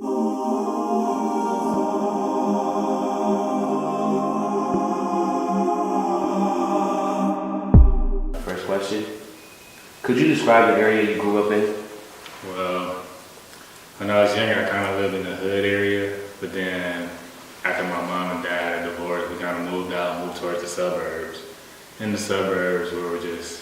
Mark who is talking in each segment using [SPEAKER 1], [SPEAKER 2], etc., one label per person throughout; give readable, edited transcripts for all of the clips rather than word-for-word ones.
[SPEAKER 1] First question. Could you describe the area you grew up in?
[SPEAKER 2] Well, when I was younger, I kind of lived in the hood area, but then after my mom and dad had divorced, we kind of moved towards the suburbs. In the suburbs, we were just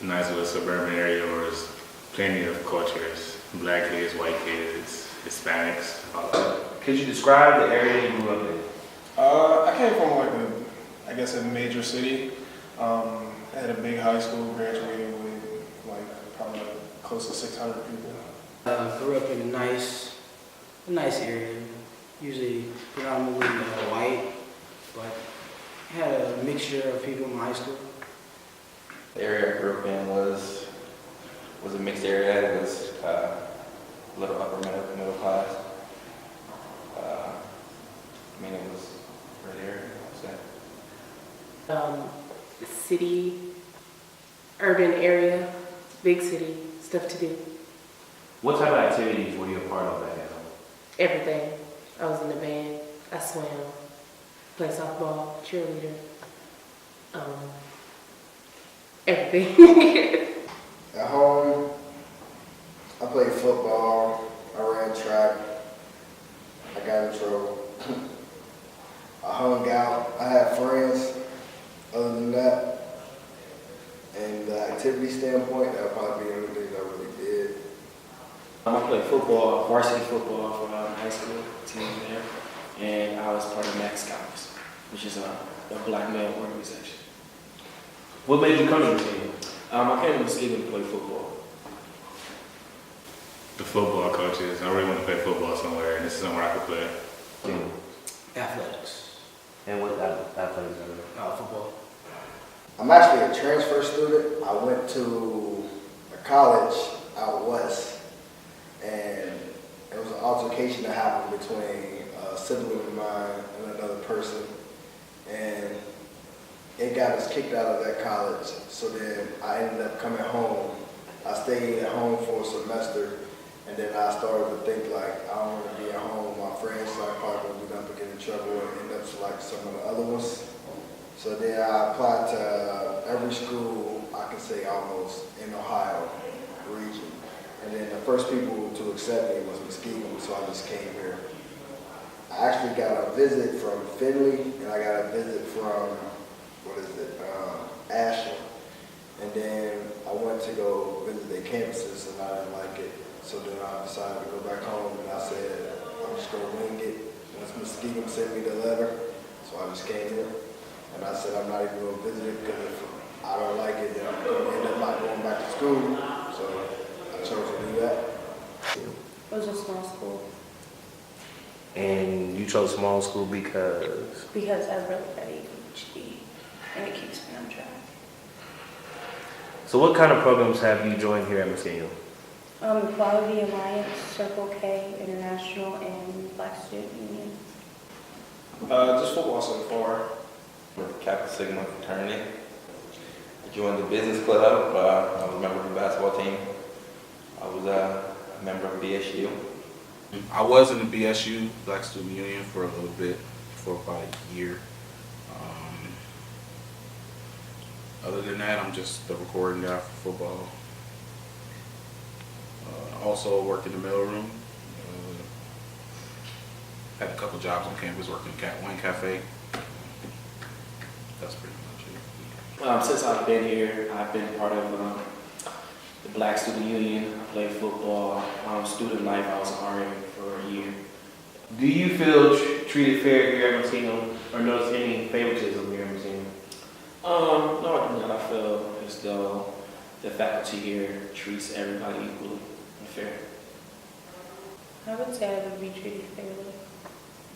[SPEAKER 2] a nice little suburban area where there's plenty of cultures, black kids, white kids, Hispanics, all that.
[SPEAKER 1] Could you describe the area you grew up in?
[SPEAKER 3] I came from a major city. I had a big high school, graduated with probably close to 600 people.
[SPEAKER 4] Grew up in a nice area, usually predominantly white, but had a mixture of people in my high school.
[SPEAKER 5] The area I grew up in was a mixed area. It was a little upper middle class. It was a great area, I would say.
[SPEAKER 6] City, urban area, big city, stuff to do.
[SPEAKER 1] What type of activities were you a part of back at home?
[SPEAKER 6] Everything. I was in the band, I swam, played softball, cheerleader, everything.
[SPEAKER 7] At home, I played football, I ran track, I got in trouble. I hung out, I had friends. Other than that, and the activity standpoint, that would probably be the only thing I really did.
[SPEAKER 8] I played football, varsity football for high school team there, and I was part of Max Scouts, which is a black male organization.
[SPEAKER 1] What made you come to the team?
[SPEAKER 8] I came to Muskegon to play football.
[SPEAKER 2] The football coaches, I really want to play football somewhere, and this is somewhere I could play.
[SPEAKER 4] Athletics,
[SPEAKER 1] And what athletics are
[SPEAKER 4] football.
[SPEAKER 7] I'm actually a transfer student. I went to a college out west, and it was an altercation that happened between a sibling of mine and another person, and it got us kicked out of that college. So then I ended up coming home. I stayed at home for a semester, and then I started to think I don't want to be at home. My friends probably going to do nothing but get in trouble and end up like some of the other ones. So then I applied to every school I can say almost in Ohio region. And then the first people to accept me was Muskegon, so I just came here. I actually got a visit from Findlay, and I got a visit from, Ashland. And then I went to go visit their campuses, and I didn't like it. So then I decided to go back home, and I said, I'm just going to wing it. Once Muskegon sent me the letter, so I just came here. And I said, I'm not even going to visit it, because if I don't like it, then I'm going to end up not going back to school. So I chose to do that.
[SPEAKER 6] It was a small school
[SPEAKER 1] And you chose small school because?
[SPEAKER 6] because I really got ADHD and it keeps me on track.
[SPEAKER 1] So what kind of programs have you joined here at Muskegon?
[SPEAKER 6] Equality Alliance, Circle K, International, and Black Student Union.
[SPEAKER 3] Just football so far.
[SPEAKER 5] With Kappa Sigma fraternity. I joined the business club. I was a member of the basketball team. I was a member of BSU.
[SPEAKER 9] I was in the BSU, Black Student Union, for a little bit, for about a year. Other than that, I'm just the recording guy for football. Also worked in the mailroom. Had a couple jobs on campus, worked in one cafe. That's pretty much it.
[SPEAKER 8] Since I've been here, I've been part of the Black Student Union. I played football. Student life, I was an RA for a year.
[SPEAKER 1] Do you feel treated fair here at Muskegon, or notice any favoritism here at Muskegon?
[SPEAKER 8] No, I do not. I feel as though the faculty here treats everybody equally and fair.
[SPEAKER 6] I would say I would be treated fairly,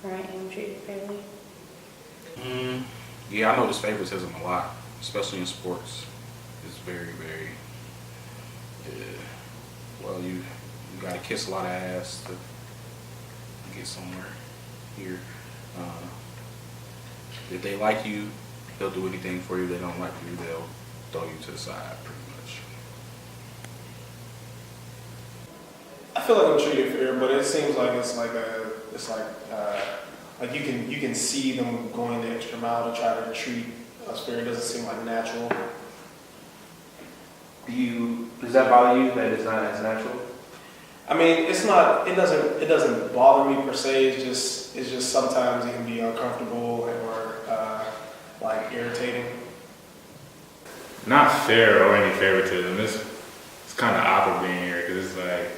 [SPEAKER 6] or I am treated fairly.
[SPEAKER 9] Yeah, I notice favoritism a lot, especially in sports. It's very, very, well, you got to kiss a lot of ass to get somewhere here. If they like you, they'll do anything for you. If they don't like you, they'll throw you to the side, pretty much.
[SPEAKER 8] I
[SPEAKER 3] feel like I'm treated fair, but it seems like like you can see them going the extra mile to try to treat us fair. It doesn't seem like natural.
[SPEAKER 1] Does that bother you that it's not as natural?
[SPEAKER 3] I mean, it's not. It doesn't bother me per se. It's just sometimes it can be uncomfortable or like irritating.
[SPEAKER 2] Not fair or any favoritism. It's kind of awkward being here because it's like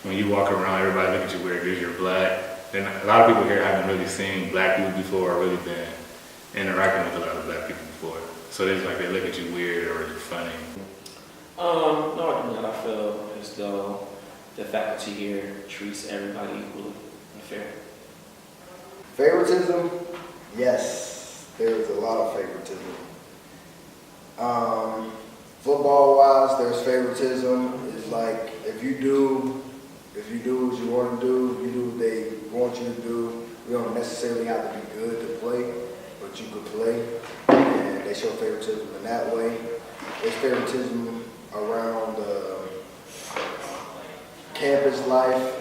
[SPEAKER 2] when you walk around, everybody look at you weird because you're black. And a lot of people here haven't really seen black people before or really been interacting with a lot of black people before. So it's like they look at you weird or you're funny.
[SPEAKER 8] No, I feel as though the faculty here treats everybody equally and fair.
[SPEAKER 7] Favoritism? Yes, there's a lot of favoritism. Football-wise, there's favoritism. It's like if you do what you want to do, you do what they want you to do. You don't necessarily have to be good to play, but you could play, and they show favoritism in that way. There's favoritism around campus life.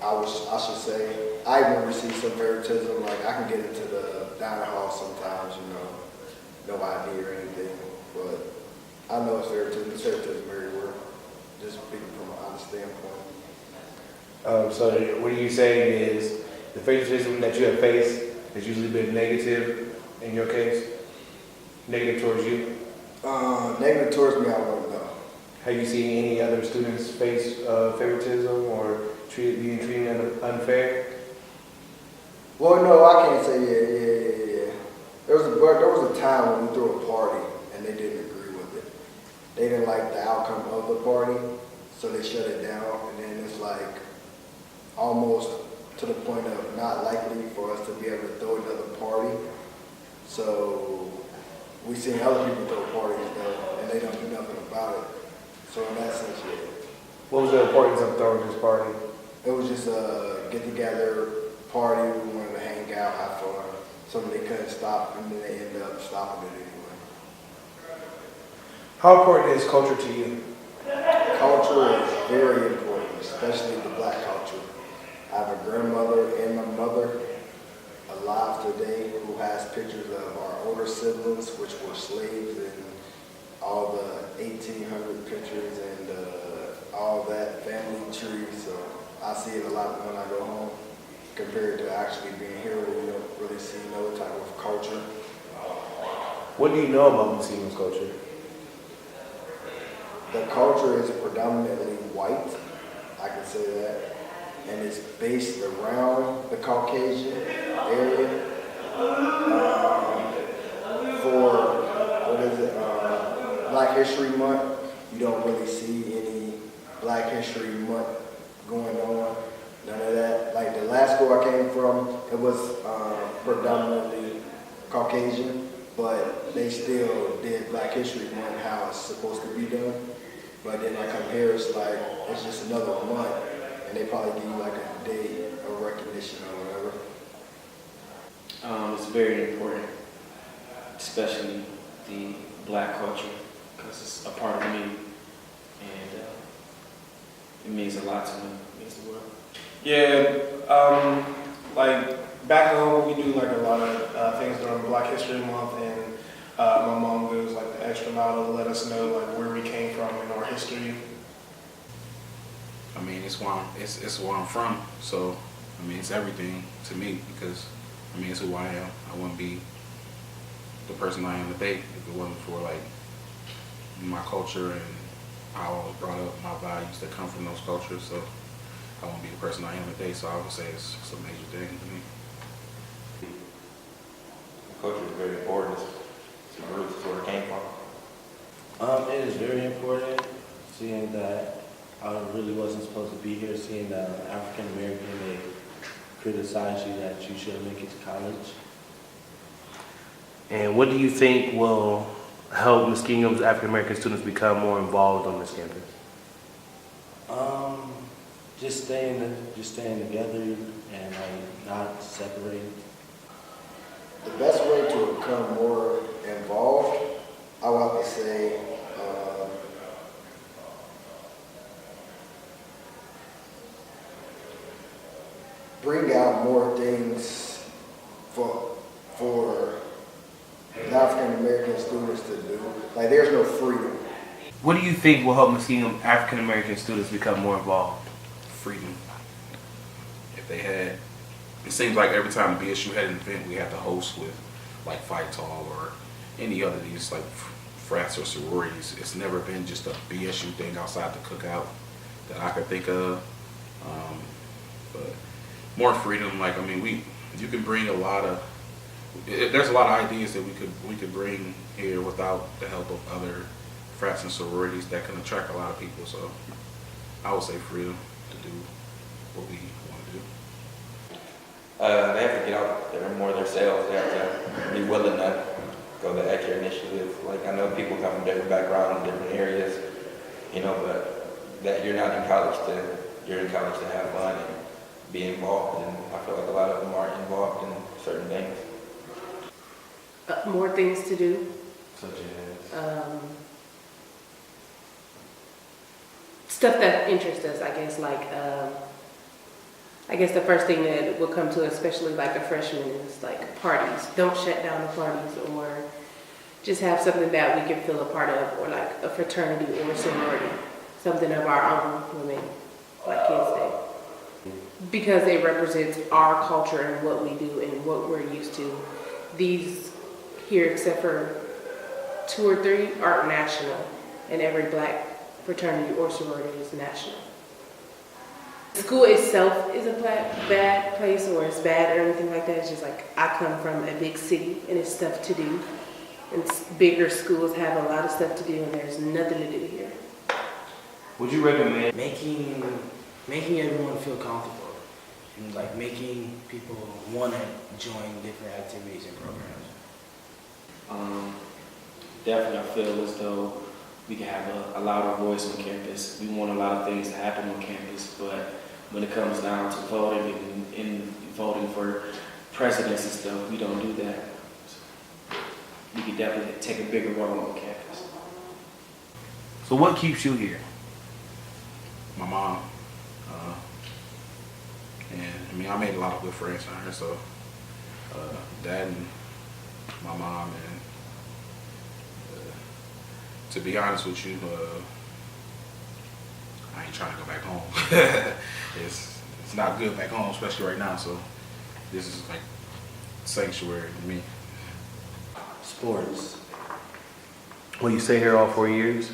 [SPEAKER 7] I should say, I even received some favoritism. Like I can get into the dining hall sometimes, no ID or anything, but I know it's favoritism. It's favoritism everywhere. Just speaking from an honest standpoint.
[SPEAKER 1] So what are you saying is the favoritism that you have faced has usually been negative in your case? Negative towards you?
[SPEAKER 7] Negative towards me, I wouldn't know.
[SPEAKER 1] Have you seen any other students face favoritism or being treated unfair?
[SPEAKER 7] Well, no, I can't say yeah. There was a time when we threw a party and they didn't agree with it. They didn't like the outcome of the party, so they shut it down. And then it's like almost to the point of not likely for us to be able to throw another party. So we seen other people throw parties though, and they don't do nothing about it. So in that sense, yeah.
[SPEAKER 1] What was the importance of throwing this party?
[SPEAKER 7] It was just a get-together party. We wanted to hang out, have fun. Something they couldn't stop, and then they ended up stopping it anyway.
[SPEAKER 1] How important is culture to you?
[SPEAKER 7] Culture is very important, especially the black culture. I have a grandmother and a mother alive today who has pictures of our older siblings, which were slaves, and all the 1800 pictures and all that family tree. So I see it a lot when I go home compared to actually being here where you don't really see no type of culture.
[SPEAKER 1] What do you know about Muslim's culture?
[SPEAKER 7] The culture is predominantly white, I can say that, and it's based around the Caucasian area. For, Black History Month, you don't really see any Black History Month going on, none of that. Like the last school I came from, it was predominantly Caucasian, but they still did Black History Month how it's supposed to be done. But then I come here, it's like, it's just another month, and they probably give you like a day of recognition or whatever.
[SPEAKER 8] It's very important, especially the black culture, because it's a part of me, and it means a lot to me. It means the world.
[SPEAKER 3] Yeah, like back home, we do like a lot of things during Black History Month, and my mom goes like the extra mile to let us know like where we came from in our history.
[SPEAKER 9] I mean, it's where I'm from, so I mean, it's everything to me because I mean, it's who I am. I wouldn't be the person I am today if it wasn't for like my culture and how I was brought up, my values that come from those cultures. So I won't be the person I am today. So I would say it's a major thing to me.
[SPEAKER 5] Culture is very important. It's my roots. It's where it came from.
[SPEAKER 10] It is very important, seeing that I really wasn't supposed to be here, seeing that I'm African American, they criticize you that you shouldn't make it to college.
[SPEAKER 1] And what do you think will help Muskegon's African American students become more involved on this campus?
[SPEAKER 10] Just staying together and not separating.
[SPEAKER 7] The best way to become more involved, I would have to say, bring out more things for the African American students to do. Like, there's no freedom.
[SPEAKER 1] What do you think will help Muskegon African American students become more involved?
[SPEAKER 9] Freedom. If they had, it seems like every time BSU had an event, we had to host with like Fight Talk or any other these like frats or sororities. It's never been just a BSU thing outside the cookout that I could think of. But more freedom, like, I mean, you can bring a lot of, there's a lot of ideas that we could bring here without the help of other frats and sororities that can attract a lot of people. So I would say freedom to do what we want to do.
[SPEAKER 5] They have to get out there more themselves. They have to be willing to go the extra initiative. Like, I know people come from different backgrounds, different areas, you know, but that you're in college to have fun and be involved. And I feel like a lot of them aren't involved in certain things.
[SPEAKER 11] More things to do.
[SPEAKER 1] Such as?
[SPEAKER 11] Stuff that interests us, I guess, like, I guess the first thing that will come to, especially like a freshman, is like parties. Don't shut down the parties, or just have something that we can feel a part of, or like a fraternity or a sorority, something of our own, women, like kids say. Because it represents our culture and what we do and what we're used to. These here, except for 2 or 3, are national, and every black fraternity or sorority is national. School itself is a bad place, or it's bad or anything like that. It's just like, I come from a big city and it's stuff to do. And bigger schools have a lot of stuff to do and there's nothing to do here.
[SPEAKER 1] Would you recommend
[SPEAKER 4] Making everyone feel comfortable, and like making people want to join different activities and programs.
[SPEAKER 8] Definitely, I feel as though we can have a louder voice on campus. We want a lot of things to happen on campus, but when it comes down to voting and voting for presidents and stuff, we don't do that. So we could definitely take a bigger role on campus.
[SPEAKER 1] So what keeps you here?
[SPEAKER 9] My mom, and I mean, I made a lot of good friends on her, so dad and my mom, and to be honest with you, I ain't trying to go back home. It's not good back home, especially right now, so this is like sanctuary to me.
[SPEAKER 10] Sports.
[SPEAKER 1] Will you stay here all 4 years?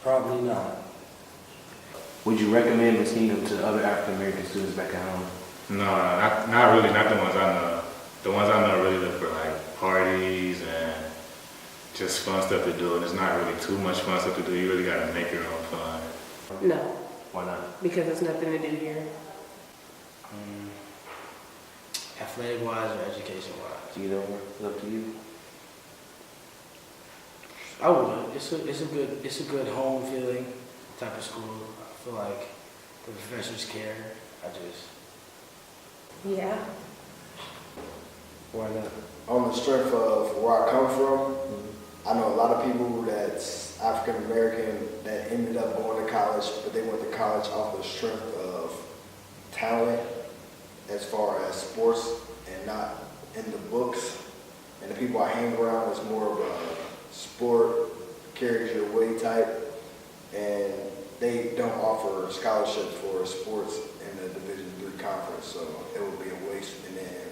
[SPEAKER 10] Probably not.
[SPEAKER 1] Would you recommend Muskegon to other African American students back at home?
[SPEAKER 2] No, not really, not the ones I know. The ones I know really look for like parties and just fun stuff to do, and it's not really too much fun stuff to do. You really gotta make your own fun.
[SPEAKER 11] No,
[SPEAKER 1] Why not?
[SPEAKER 11] because there's nothing to do here.
[SPEAKER 4] Athletic wise or education wise?
[SPEAKER 1] You know, it's up to you.
[SPEAKER 4] I would. It's a good home feeling type of school. I feel like the professors care.
[SPEAKER 6] Yeah.
[SPEAKER 1] Why not?
[SPEAKER 7] On the strength of where I come from, I know a lot of people that's African American that ended up going to college, but they went to college off the strength of talent as far as sports and not in the books. And the people I hang around is more of a sport, carries your weight type, and they don't offer scholarships for sports in the Division III conference, so it would be a waste. And then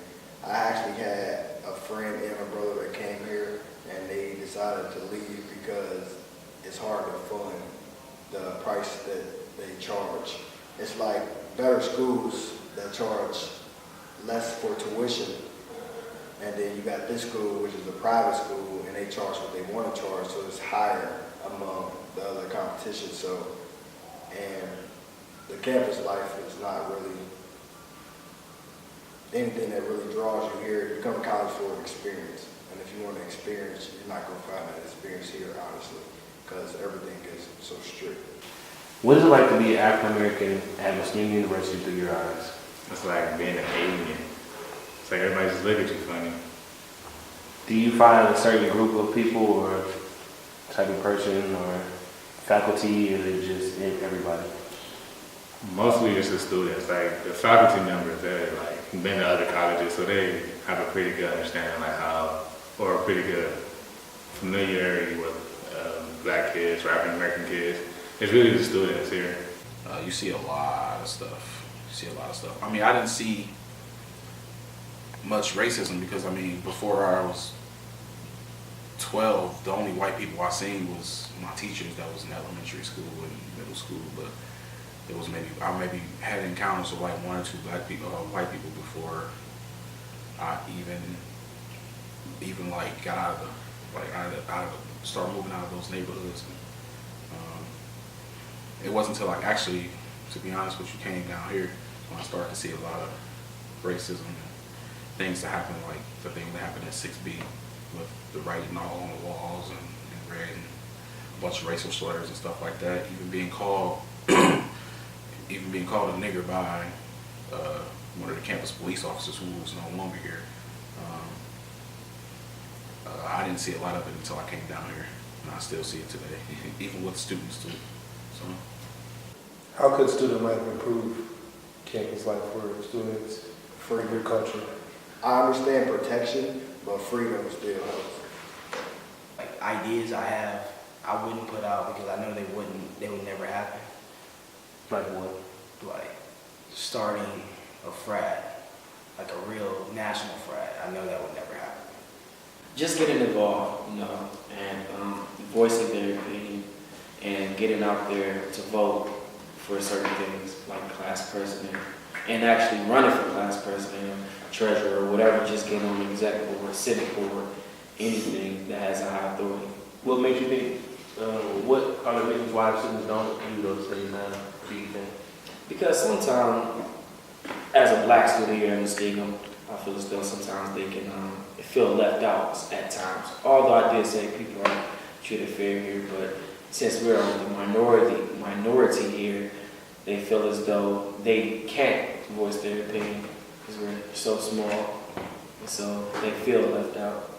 [SPEAKER 7] I actually had a friend and a brother that came here, and they decided to leave because it's hard to fund the price that they charge. It's like better schools that charge less for tuition, and then you got this school, which is a private school, and they charge what they want to charge, so it's higher among the other competition. So, and the campus life is not really anything that really draws you here. You come to college for an experience, and if you want an experience, you're not going to find that experience here, honestly, because everything is so strict.
[SPEAKER 1] What is it like to be African American at Muskegon University through your eyes?
[SPEAKER 2] It's like being an alien. It's like everybody just look at you funny.
[SPEAKER 1] Do you find a certain group of people or type of person or faculty, or is it just everybody?
[SPEAKER 2] Mostly it's the students, like the faculty members that like been to other colleges, so they have a pretty good understanding like how, or a pretty good familiarity with black kids or African American kids. It's really the students here.
[SPEAKER 9] You see a lot of stuff. You see a lot of stuff. I mean, I didn't see much racism because, I mean, before I was 12, the only white people I seen was my teachers that was in elementary school and middle school, but it was I maybe had encounters with like one or two white people before I even like got out of started moving out of those neighborhoods. It wasn't until I actually, to be honest with you, came down here when I started to see a lot of racism and things that happened, like the thing that happened at 6B with the writing all on the walls and red and a bunch of racial slurs and stuff like that. Even being called a nigger by one of the campus police officers who was no longer here. I didn't see a lot of it until I came down here, and I still see it today, even with students too. So,
[SPEAKER 1] How could student life improve campus life for students for your culture?
[SPEAKER 7] I understand protection, but freedom still helps.
[SPEAKER 4] Like ideas I have, I wouldn't put out because I know they would never happen.
[SPEAKER 10] Like what?
[SPEAKER 4] Like starting a frat, like a real national frat. I know that would never happen.
[SPEAKER 8] Just getting involved, you know, and voicing their opinion and getting out there to vote for certain things like class president and actually running for class president or treasurer or whatever, just getting on the exec board, civic board, anything that has a high authority.
[SPEAKER 10] What makes you think, what are the reasons why students don't do those things now, do you think?
[SPEAKER 8] Because sometimes, as a black student here in Muskegon, I feel as though sometimes they can feel left out at times. Although I did say people are treated fair here, but since we're on the minority here, they feel as though they can't voice their opinion because we're so small, and so they feel left out.